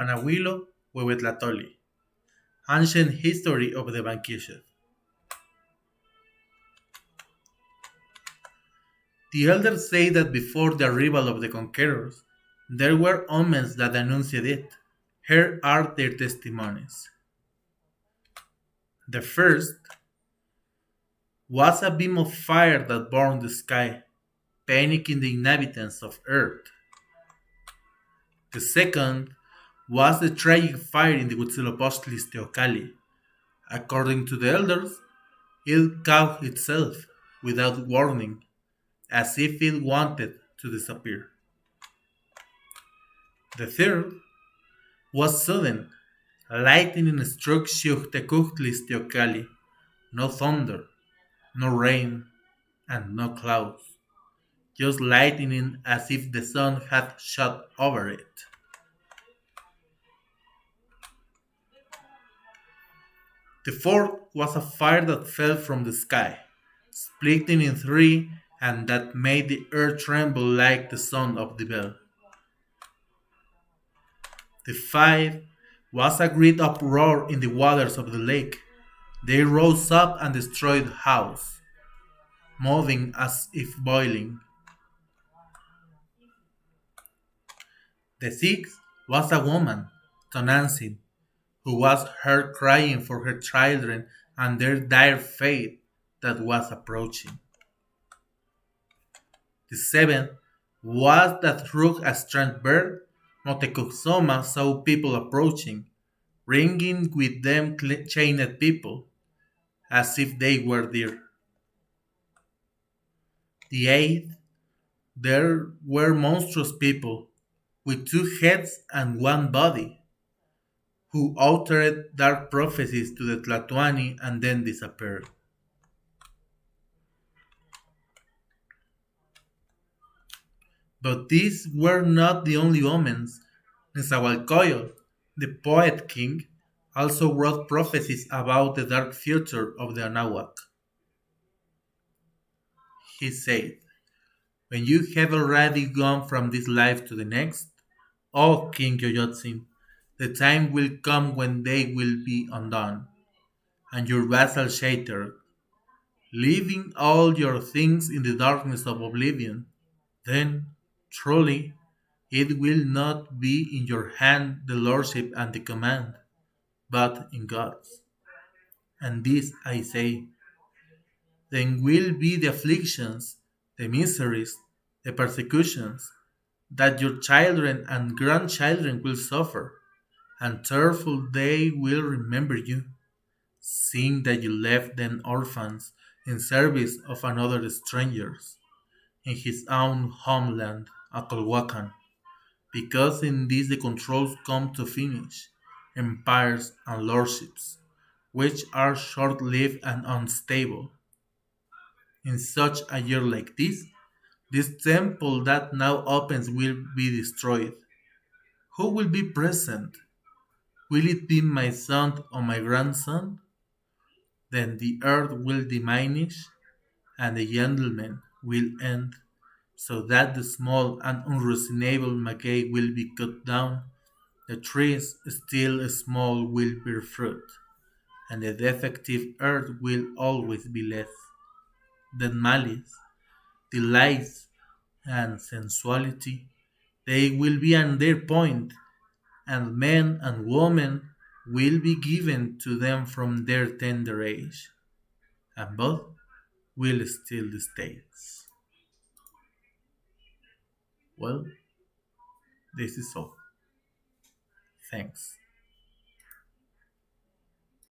Panahuilo, Huehuetlatoli. Ancient history of the Banquishes. The elders say that before the arrival of the conquerors, there were omens that annunciated it. Here are their testimonies. The first was a beam of fire that burned the sky, panicking the inhabitants of earth. The second was the tragic fire in the Huitzilopochtli's Teocalli. According to the elders, it caught itself without warning, as if it wanted to disappear. The third was sudden. Lightning struck Xiuhtecuhtli's Teocalli. No thunder, no rain, and no clouds. Just lightning as if the sun had shot over it. The fourth was a fire that fell from the sky, splitting in three, and that made the earth tremble like the sound of the bell. The fifth was a great uproar in the waters of the lake. They rose up and destroyed the house, moving as if boiling. The sixth was a woman, Tonantzin, who was heard crying for her children and their dire fate that was approaching. The seventh was that through a strange bird, Motekuxoma saw people approaching, bringing with them chained people, as if they were deer. The eighth, there were monstrous people, with two heads and one body, who uttered dark prophecies to the Tlatoani and then disappeared. But these were not the only omens. Nezahualcóyotl, the poet king, also wrote prophecies about the dark future of the Anáhuac. He said, "When you have already gone from this life to the next, O King Yoyotzin, the time will come when they will be undone, and your vassals shattered, leaving all your things in the darkness of oblivion. Then, truly, it will not be in your hand the lordship and the command, but in God's. And this I say, then will be the afflictions, the miseries, the persecutions, that your children and grandchildren will suffer, and tearful they will remember you, seeing that you left them orphans in service of another strangers, in his own homeland, Acolhuacan, because in this the controls come to finish, empires and lordships, which are short-lived and unstable. In such a year like this temple that now opens will be destroyed. Who will be present? Will it be my son or my grandson? Then the earth will diminish, and the gentleman will end, so that the small and unreasonable maguey will be cut down, the trees still small will bear fruit, and the defective earth will always be less. Then malice, delights, and sensuality, they will be at their point, and men and women will be given to them from their tender age, and both will steal the states. Well, this is all. Thanks.